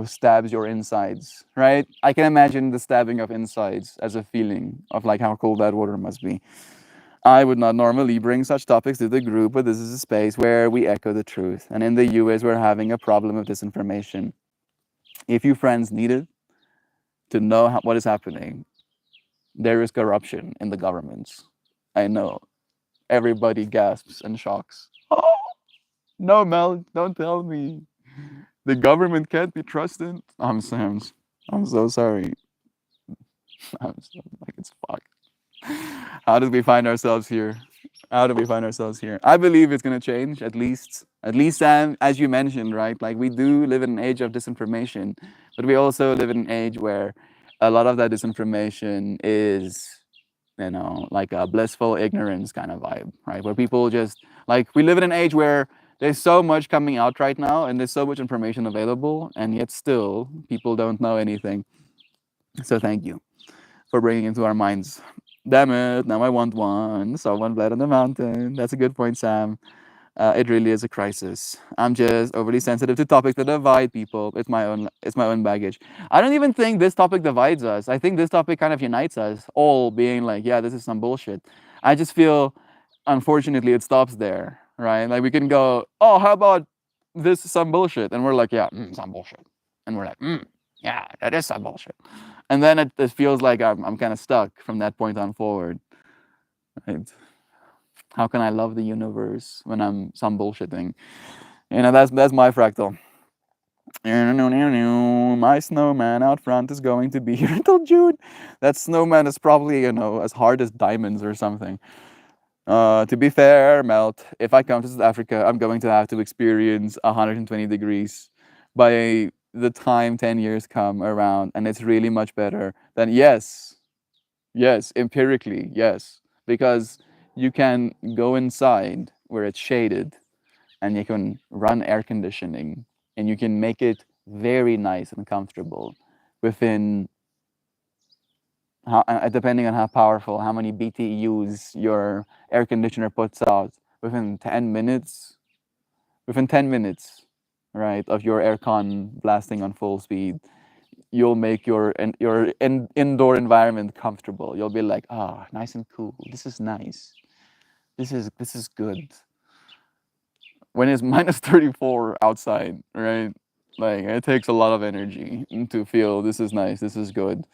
stabs your insides, right? I can imagine the stabbing of insides as a feeling of like how cold that water must be. I would not normally bring such topics to the group, but this is a space where we echo the truth. And in the US, we're having a problem of disinformation. If you friends needed to know what is happening, there is corruption in the governments. I know. Everybody gasps and shocks. Oh, no, Mel, don't tell me. The government can't be trusted. I'm Sam's. I'm so sorry. I'm so, like, it's fucked. How did we find ourselves here? How do we find ourselves here? I believe it's gonna change, at least, Sam, as you mentioned, right? Like we do live in an age of disinformation, but we also live in an age where a lot of that disinformation is, like a blissful ignorance kind of vibe, right? Where people just like we live in an age where there's so much coming out right now, and there's so much information available, and yet still people don't know anything. So thank you for bringing into our minds. Damn it! Now I want one. Someone bled on the mountain. That's a good point, Sam. It really is a crisis. I'm just overly sensitive to topics that divide people. It's my own baggage. I don't even think this topic divides us. I think this topic kind of unites us all, being like, yeah, this is some bullshit. I just feel, unfortunately, it stops there, right? Like we can go, oh, how about this is some bullshit, and we're like, yeah, some bullshit, and we're like, yeah, that is some bullshit, and then it feels like I'm kind of stuck from that point on forward. Right? How can I love the universe when I'm some bullshitting? That's my fractal. My snowman out front is going to be here until June. That snowman is probably, as hard as diamonds or something. To be fair, Melt, if I come to South Africa, I'm going to have to experience 120 degrees by the time 10 years come around, and it's really much better than, yes, empirically, yes, because you can go inside where it's shaded and you can run air conditioning and you can make it very nice and comfortable within depending on how powerful, how many BTUs your air conditioner puts out within 10 minutes, within 10 minutes, right, of your aircon blasting on full speed, you'll make your indoor environment comfortable. You'll be like, ah, nice and cool. This is nice. This is good. When it's minus 34 outside, right? Like it takes a lot of energy to feel this is nice, this is good.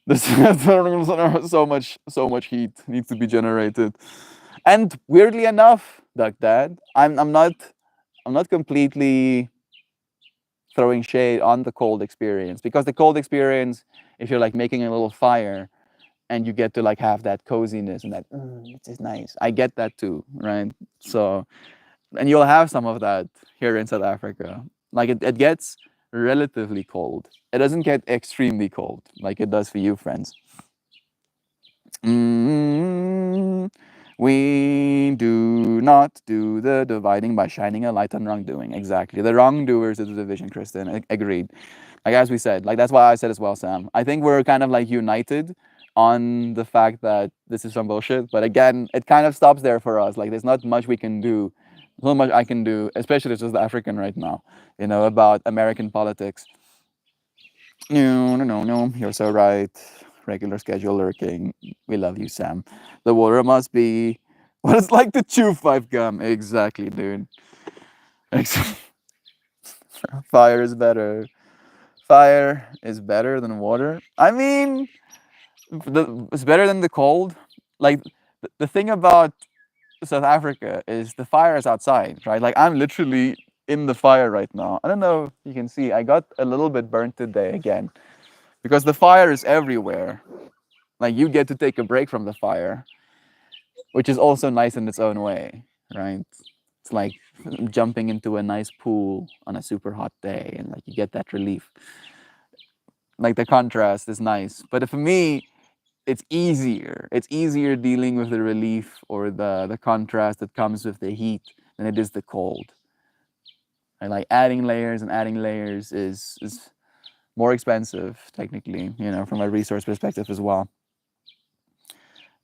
This so much heat needs to be generated. And weirdly enough, like that, I'm not completely throwing shade on the cold experience, because the cold experience, if you're like making a little fire and you get to like have that coziness and that it is nice. I get that too, right? So, and you'll have some of that here in South Africa. Like it gets relatively cold. It doesn't get extremely cold like it does for you, friends. Mm, we do not do the dividing by shining a light on wrongdoing. Exactly. The wrongdoers is the division, Kristen. Agreed. Like as we said, like that's why I said as well, Sam. I think we're kind of like united on the fact that this is some bullshit. But again, it kind of stops there for us. Like, there's not much we can do. There's not much I can do, especially as the African right now, about American politics. No, no, no, no. You're so right. Regular schedule lurking. We love you, Sam. The water must be what it's like to chew five gum. Exactly, dude. Fire is better. Fire is better than water. I mean, it's better than the cold. Like, the thing about South Africa is the fire is outside, right? Like, I'm literally in the fire right now. I don't know if you can see. I got a little bit burnt today again because the fire is everywhere. Like, you get to take a break from the fire, which is also nice in its own way, right? It's like jumping into a nice pool on a super hot day, and like you get that relief. Like, the contrast is nice, but for me, it's easier. It's easier dealing with the relief or the contrast that comes with the heat than it is the cold. And like adding layers is more expensive technically, from a resource perspective as well.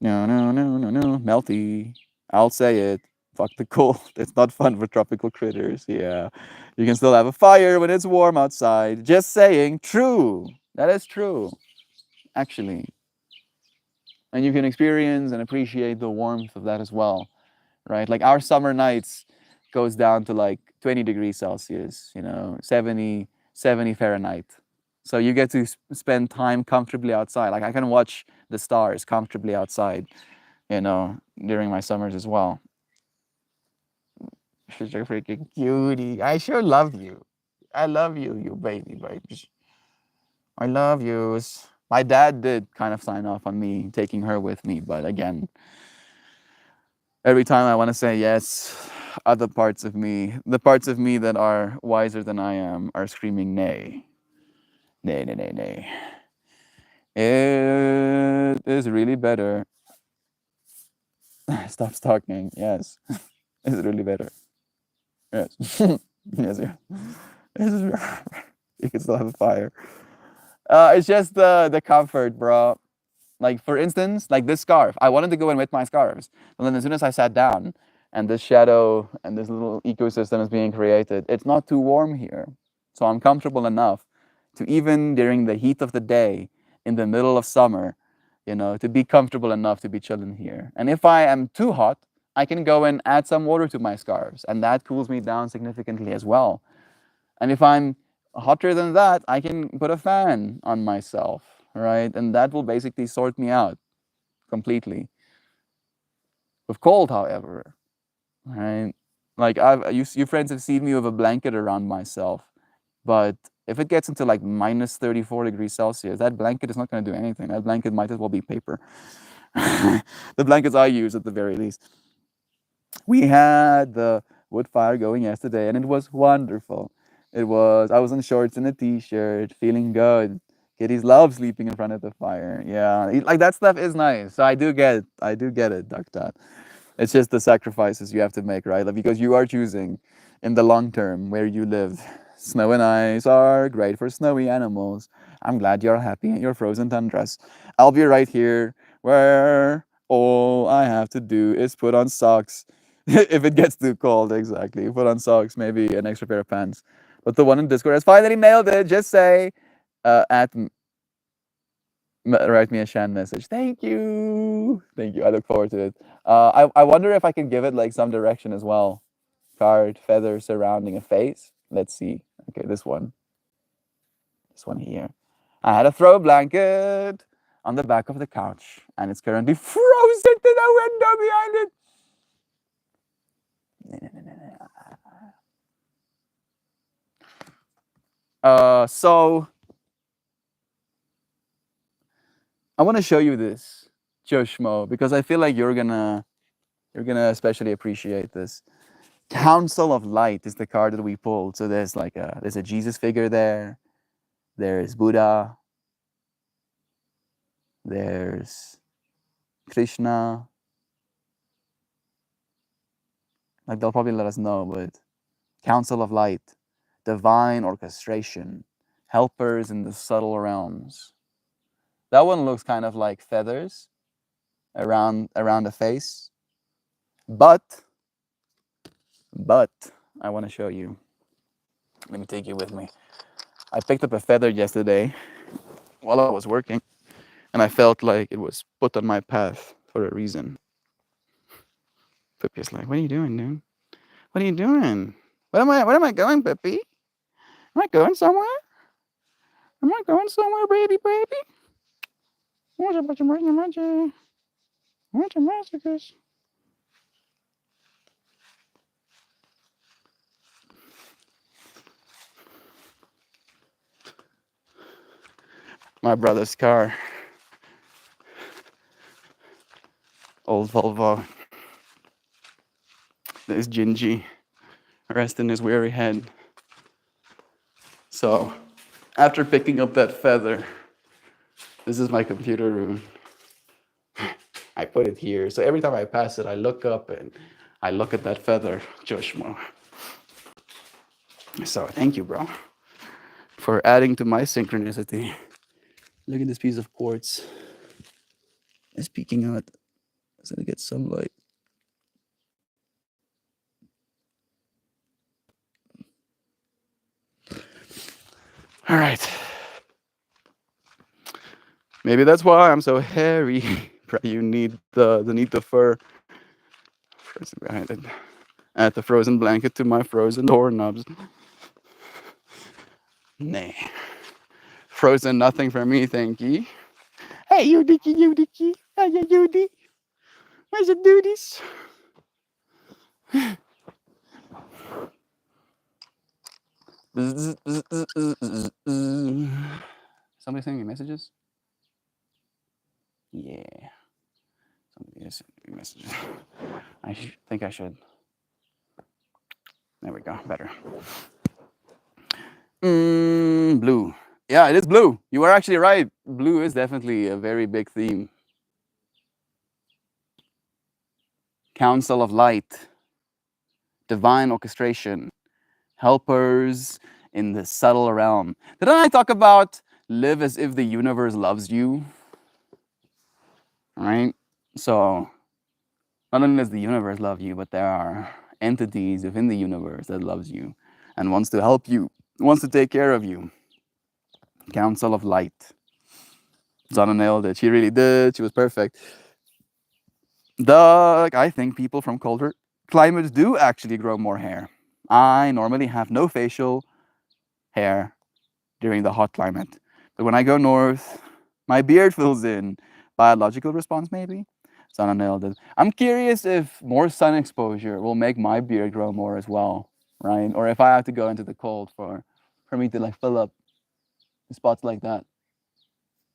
No, no, no, no, no, melty. I'll say it. Fuck the cold. It's not fun for tropical critters. Yeah, you can still have a fire when it's warm outside. Just saying. True. That is true. Actually, and you can experience and appreciate the warmth of that as well, right? Like, our summer nights goes down to like 20 degrees Celsius, 70 Fahrenheit. So you get to spend time comfortably outside. Like, I can watch the stars comfortably outside, during my summers as well. She's a freaking cutie. I sure love you. I love you, you baby babes. I love yous. My dad did kind of sign off on me taking her with me, but again, every time I want to say yes, other parts of me, the parts of me that are wiser than I am, are screaming nay. Nay, nay, nay, nay. It is really better. Stop stalking. Yes. It's really better. Yes. Yes, yeah. You can still have a fire. It's just the comfort, bro. Like, for instance, like this scarf. I wanted to go and wet my scarves. But then as soon as I sat down and this shadow and this little ecosystem is being created, it's not too warm here. So I'm comfortable enough to, even during the heat of the day in the middle of summer, to be comfortable enough to be chilling here. And if I am too hot, I can go and add some water to my scarves, and that cools me down significantly as well. And if I'm hotter than that, I can put a fan on myself, right? And that will basically sort me out completely. With cold, however, right? Like, you friends have seen me with a blanket around myself, but if it gets into like minus 34 degrees Celsius, that blanket is not going to do anything. That blanket might as well be paper. The blankets I use, at the very least. We had the wood fire going yesterday, and it was wonderful. I was in shorts and a t-shirt, feeling good. Kitties love sleeping in front of the fire. Yeah, like, that stuff is nice. So I do get it, Duck Dot. It's just the sacrifices you have to make, right? Like, because you are choosing in the long term where you live. Snow and ice are great for snowy animals. I'm glad you're happy in your frozen tundras. I'll be right here where all I have to do is put on socks. If it gets too cold, exactly. Put on socks, maybe an extra pair of pants. But the one in Discord has finally nailed it. Just say, write me a Shan message. Thank you. Thank you. I look forward to it. I wonder if I can give it like some direction as well. Card, feather surrounding a face. Let's see. Okay, this one. This one here. I had a throw blanket on the back of the couch, and it's currently frozen to the window behind it. So I want to show you this, Joe Schmo, because I feel like you're gonna especially appreciate this. Council of Light is the card that we pulled. So there's a Jesus figure there. There's Buddha. There's Krishna. Like, they'll probably let us know, but Council of Light, divine orchestration, helpers in the subtle realms. That one looks kind of like feathers around the face. But but I want to show you. Let me take you with me. I picked up a feather yesterday while I was working, and I felt like it was put on my path for a reason. Pippi's like, "What are you doing, dude? What are you doing? Where am I going, Pippi? Am I going somewhere? Am I going somewhere, baby, baby? What's a bunch of massacres? What's a massacres?" My brother's car, old Volvo. There's Gingy resting his weary head. So, after picking up that feather, this is my computer room. I put it here. So every time I pass it, I look up and I look at that feather, Joshua. So thank you, bro, for adding to my synchronicity. Look at this piece of quartz. It's peeking out. It's gonna get sunlight. All right. Maybe that's why I'm so hairy. You need the fur. Frozen behind it. Add the frozen blanket to my frozen doorknobs. Nah. Frozen nothing for me, thank you. Hey, you dicky, you dicky. Hey, you duty. Where's the duties? Somebody sending me messages? Yeah. Somebody is sending me messages. I think I should. There we go. Better. Blue. Yeah, it is blue. You are actually right. Blue is definitely a very big theme. Council of Light, divine orchestration, helpers in the subtle realm. Didn't I talk about live as if the universe loves you? Right? So, not only does the universe love you, but there are entities within the universe that loves you and wants to help you, wants to take care of you. Council of Light. Zana nailed it. She really did. She was perfect. I think people from colder climates do actually grow more hair. I normally have no facial hair during the hot climate, but when I go north, my beard fills in. Biological response, maybe? Zana nailed it. I'm curious if more sun exposure will make my beard grow more as well, right? Or if I have to go into the cold for me to like fill up spots like that,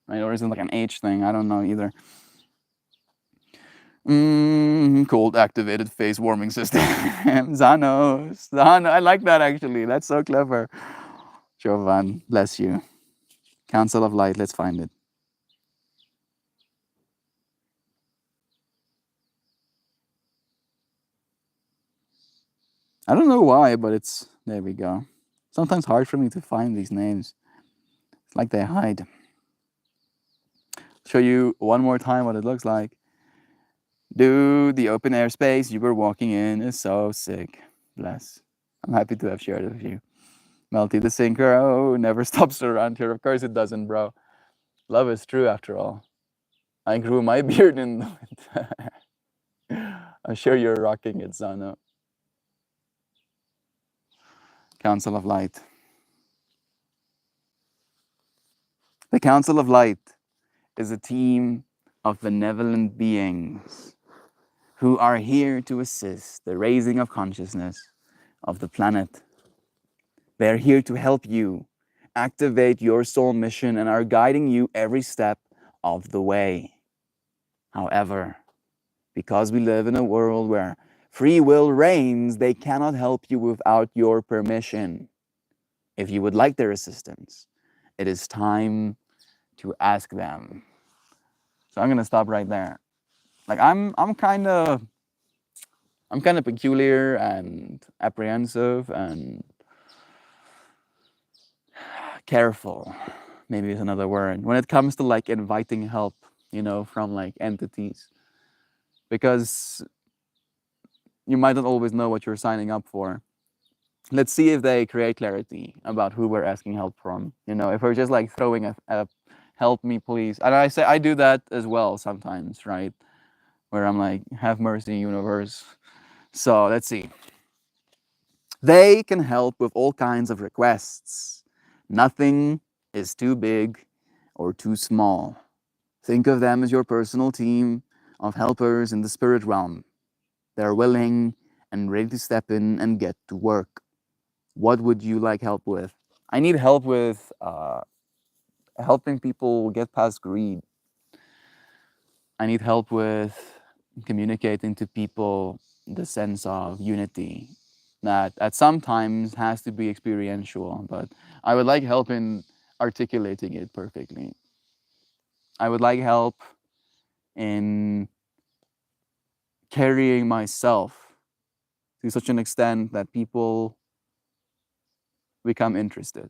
right? Or is it like an age thing? I don't know either. Cold activated face warming system. Zanos. Zano. I like that actually. That's so clever. Jovan, bless you. Council of Light, let's find it. I don't know why, but it's there we go. Sometimes hard for me to find these names. It's like they hide. Show you one more time what it looks like. Dude, the open air space you were walking in is so sick. Bless. I'm happy to have shared it with you. Melty the Synchro never stops around here. Of course it doesn't, bro. Love is true after all. I grew my beard in the winter. I'm sure you're rocking it, Zano. Council of Light. The Council of Light is a team of benevolent beings who are here to assist the raising of consciousness of the planet. They're here to help you activate your soul mission and are guiding you every step of the way. However, because we live in a world where free will reigns, they cannot help you without your permission. If you would like their assistance, it is time to ask them. So I'm gonna stop right there. Like I'm kind of peculiar and apprehensive and careful maybe is another word, when it comes to like inviting help, from like entities, because you might not always know what you're signing up for. Let's see if they create clarity about who we're asking help from. If we're just like throwing a help me please, and I say I do that as well sometimes, right? Where I'm like, have mercy, universe. So let's see. They can help with all kinds of requests. Nothing is too big or too small. Think of them as your personal team of helpers in the spirit realm. They're willing and ready to step in and get to work. What would you like help with? I need help with helping people get past greed. I need help with communicating to people the sense of unity that at sometimes has to be experiential, but I would like help in articulating it perfectly. I would like help in carrying myself to such an extent that people become interested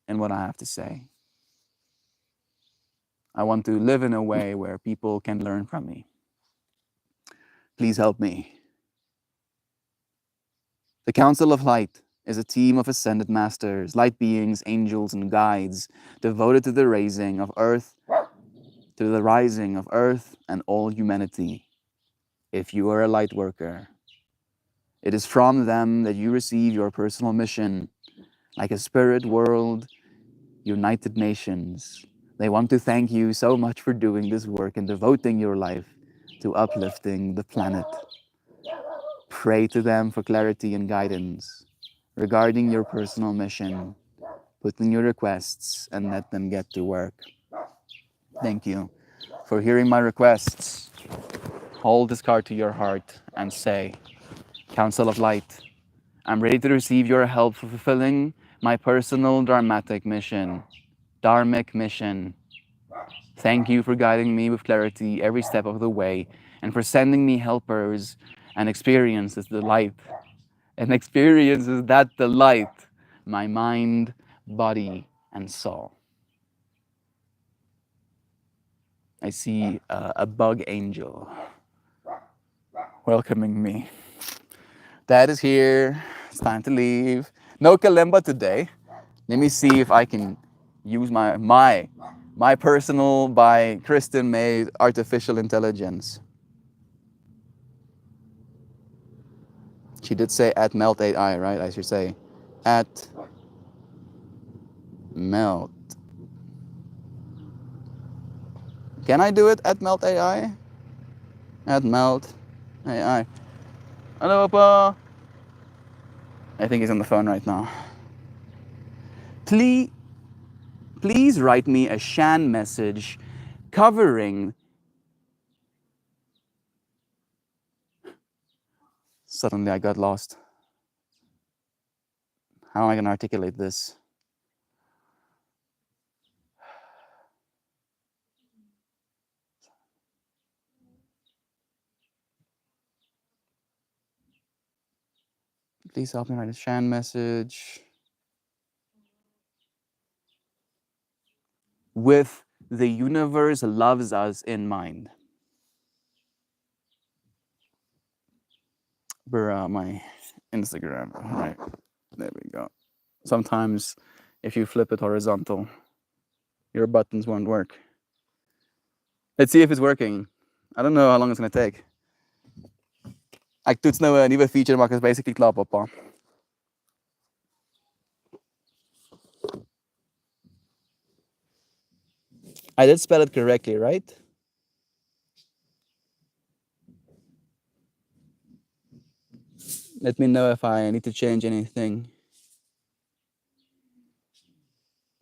in what I have to say. I want to live in a way where people can learn from me. Please help me. The Council of Light is a team of ascended masters, light beings, angels, and guides devoted to the raising of Earth, to the rising of Earth and all humanity. If you are a light worker, it is from them that you receive your personal mission, like a spirit world, United Nations. They want to thank you so much for doing this work and devoting your life to uplifting the planet. Pray to them for clarity and guidance regarding your personal mission. Put in your requests and let them get to work. Thank you for hearing my requests. Hold this card to your heart and say, Council of Light, I'm ready to receive your help for fulfilling my personal dharmatic mission. Dharmic mission. Thank you for guiding me with clarity every step of the way and for sending me helpers and experiences delight. And experiences that delight my mind, body, and soul. I see a bug angel welcoming me. Dad is here. It's time to leave. No Kalimba today. Let me see if I can use my personal by Kristen made artificial intelligence. She did say at Melt AI, right? I should say at Melt. Can I do it at Melt AI? At Melt AI. Hello, Papa. I think he's on the phone right now. Please write me a Shan message covering. Suddenly I got lost. How am I going to articulate this? Please help me write a Shan message with the universe loves us in mind. For my Instagram. Right. There we go. Sometimes if you flip it horizontal, your buttons won't work. Let's see if it's working. I don't know how long it's going to take. Ek toets nou 'n nuwe feature maar ek is basically klaar, papa. I did spell it correctly, right? Let me know if I need to change anything.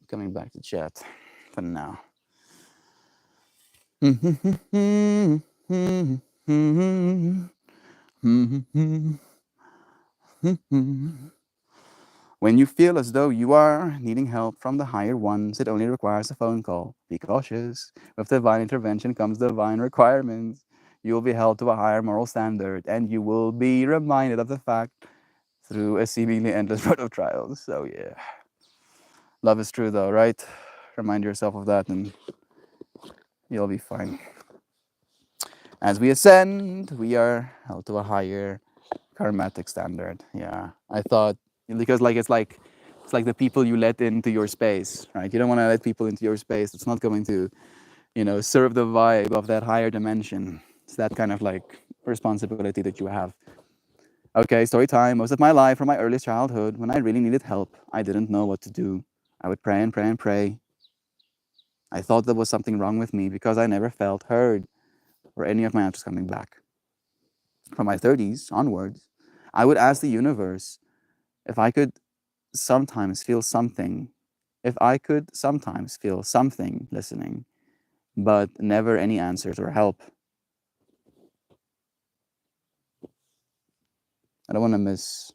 Coming back to chat for now. When you feel as though you are needing help from the higher ones, it only requires a phone call. Be cautious. With divine intervention comes divine requirements. You will be held to a higher moral standard, and you will be reminded of the fact through a seemingly endless road of trials. So yeah. Love is true though, right? remind yourself of that, and you'll be fine. As we ascend, we are held to a higher karmatic standard. Yeah, I thought because it's like the people you let into your space, right? You don't want to let people into your space. It's not going to, serve the vibe of that higher dimension. It's that kind of like responsibility that you have. Okay, story time. Most of my life, from my earliest childhood, when I really needed help, I didn't know what to do. I would pray and pray and pray. I thought there was something wrong with me because I never felt heard or any of my answers coming back. From my 30s onwards, I would ask the universe if I could sometimes feel something, if I could sometimes feel something listening, but never any answers or help. I don't want to miss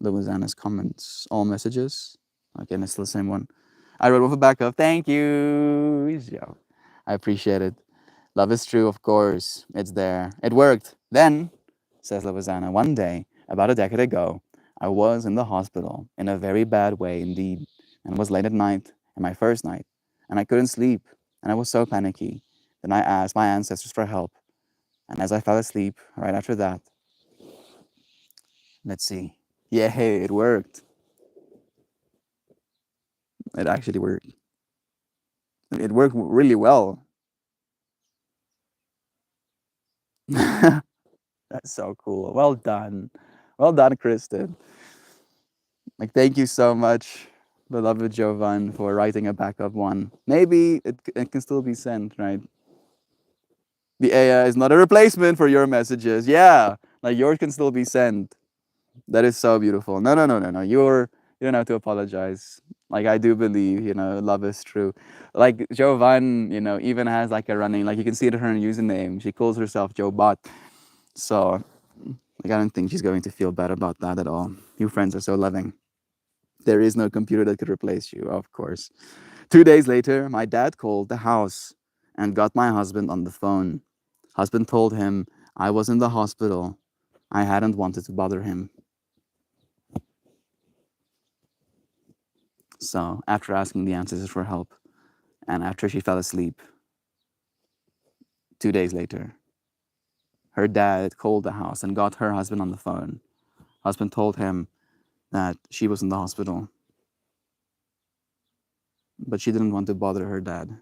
Louisanna's comments, all messages. Again, it's the same one. I wrote with a backup. Thank you. Yeah, I appreciate it. Love is true, of course. It's there. It worked. Then, says Louisanna, one day, about a decade ago, I was in the hospital in a very bad way indeed, and it was late at night, and my first night, and I couldn't sleep, and I was so panicky. Then I asked my ancestors for help, and as I fell asleep right after that, let's see. Yeah, hey, it worked. It actually worked. It worked really well. That's so cool. Well done. Well done, Kristen. Like, thank you so much, beloved Jovan, for writing a backup one. Maybe it can still be sent, right? The AI is not a replacement for your messages. Yeah, like yours can still be sent. That is so beautiful. No, no, no, no, no. You don't have to apologize. Like I do believe, love is true. Like Jovan, even has like a running, like you can see it in her username. She calls herself Jobot. So like I don't think she's going to feel bad about that at all. You friends are so loving. There is no computer that could replace you, of course. 2 days later, my dad called the house and got my husband on the phone. Husband told him I was in the hospital. I hadn't wanted to bother him. So, after asking the ancestors for help, and after she fell asleep, 2 days later, her dad called the house and got her husband on the phone. Husband told him that she was in the hospital, but she didn't want to bother her dad.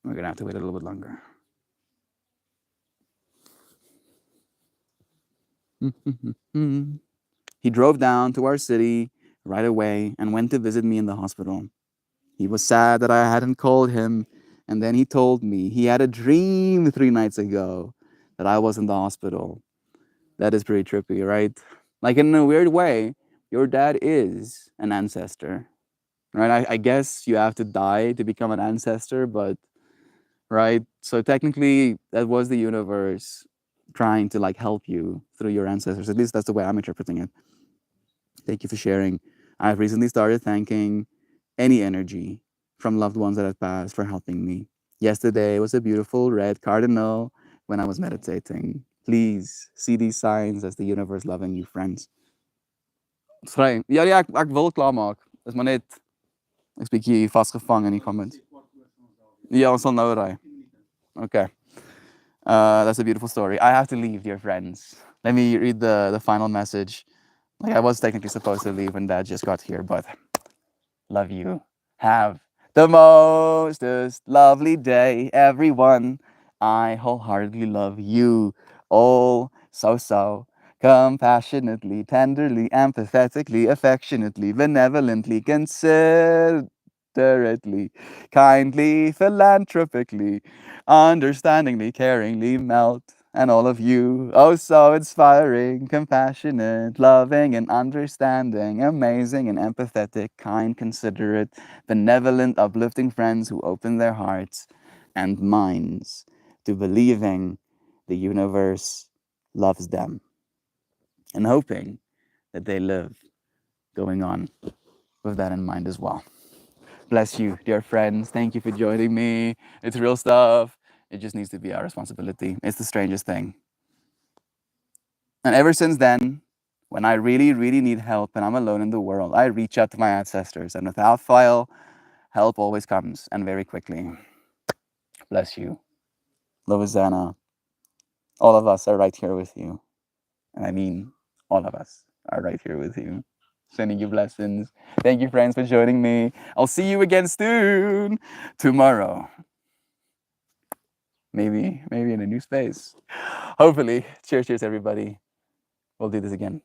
We're gonna have to wait a little bit longer. He drove down to our city right away and went to visit me in the hospital. He was sad that I hadn't called him, and then he told me he had a dream 3 nights ago that I was in the hospital. That is pretty trippy, right? Like in a weird way, your dad is an ancestor, right? I guess you have to die to become an ancestor, but right? So technically, that was the universe trying to like help you through your ancestors. At least that's the way I'm interpreting it. Thank you for sharing. I've recently started thanking any energy from loved ones that have passed for helping me. Yesterday was a beautiful red cardinal when I was meditating. Please see these signs as the universe loving you, friends. Vrij. Ja, ja, ek wil klaarmaak. Is maar net ek's bietjie vasgevang in die comments. Ja, ons sal nou ry. Okay. That's a beautiful story. I have to leave, dear friends. Let me read the final message. Like I was technically supposed to leave when Dad just got here, but love you. Have the most lovely day, everyone. I wholeheartedly love you all so compassionately, tenderly, empathetically, affectionately, benevolently, considerately, kindly, philanthropically, understandingly, caringly, melt. And all of you, oh so inspiring, compassionate, loving and understanding, amazing and empathetic, kind, considerate, benevolent, uplifting friends who open their hearts and minds to believing the universe loves them and hoping that they live going on with that in mind as well. Bless you, dear friends. Thank you for joining me. It's real stuff. It just needs to be our responsibility. It's the strangest thing. And ever since then, When I really, really need help and I'm alone in the world, I reach out to my ancestors, and without fail, help always comes, and very quickly. Bless you. Lovizana, all of us are right here with you. And I mean, all of us are right here with you. Sending you blessings. Thank you, friends, for joining me. I'll see you again soon. Tomorrow. Maybe in a new space. Hopefully. Cheers, cheers, everybody. We'll do this again.